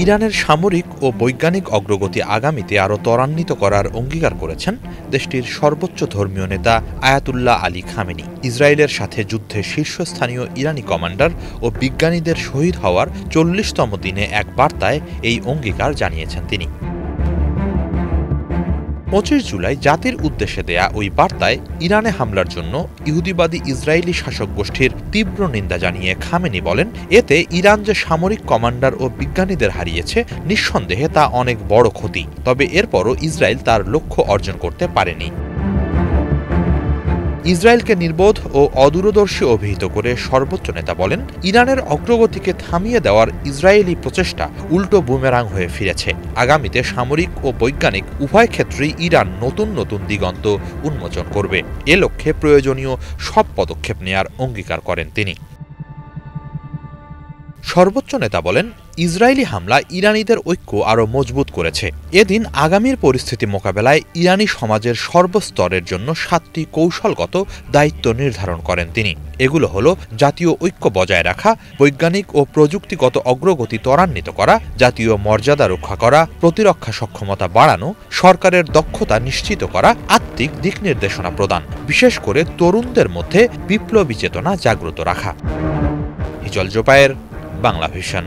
ইরানের সামরিক ও বৈজ্ঞানিক অগ্রগতি আগামীতে আরও ত্বরান্বিত করার অঙ্গীকার করেছেন দেশটির সর্বোচ্চ ধর্মীয় নেতা আয়াতুল্লাহ আলী খামেনি। ইসরায়েলের সাথে যুদ্ধে শীর্ষস্থানীয় ইরানি কমান্ডার ও বিজ্ঞানীদের শহীদ হওয়ার ৪০তম দিনে এক বার্তায় এই অঙ্গীকার জানিয়েছেন তিনি। ২৫ জুলাই জাতির উদ্দেশ্যে দেয়া ওই বার্তায় ইরানে হামলার জন্য ইহুদিবাদী ইসরায়েলি শাসক গোষ্ঠীর তীব্র নিন্দা জানিয়ে খামেনি বলেন, এতে ইরান যে সামরিক কমান্ডার ও বিজ্ঞানীদের হারিয়েছে, নিঃসন্দেহে তা অনেক বড় ক্ষতি। তবে এরপরও ইসরায়েল তার লক্ষ্য অর্জন করতে পারেনি। ইসরায়েলকে নির্বোধ ও অদূরদর্শী অভিহিত করে সর্বোচ্চ নেতা বলেন, ইরানের অগ্রগতিকে থামিয়ে দেওয়ার ইসরায়েলি প্রচেষ্টা উল্টো বুমেরাং হয়ে ফিরেছে। আগামীতে সামরিক ও বৈজ্ঞানিক উভয় ক্ষেত্রেই ইরান নতুন নতুন দিগন্ত উন্মোচন করবে। এ লক্ষ্যে প্রয়োজনীয় সব পদক্ষেপ নেয়ার অঙ্গীকার করেন তিনি। সর্বোচ্চ নেতা বলেন, ইসরায়েলি হামলা ইরানিদের ঐক্য আরও মজবুত করেছে। এদিন আগামীর পরিস্থিতি মোকাবেলায় ইরানি সমাজের সর্বস্তরের জন্য ৭টি কৌশলগত দায়িত্ব নির্ধারণ করেন তিনি। এগুলো হলো জাতীয় ঐক্য বজায় রাখা, বৈজ্ঞানিক ও প্রযুক্তিগত অগ্রগতি ত্বরান্বিত করা, জাতীয় মর্যাদা রক্ষা করা, প্রতিরক্ষা সক্ষমতা বাড়ানো, সরকারের দক্ষতা নিশ্চিত করা, আত্মিক দিক নির্দেশনা প্রদান, বিশেষ করে তরুণদের মধ্যে বিপ্লবী চেতনা জাগ্রত রাখা। হিজল জোপায়ের, বাংলা ভিশন।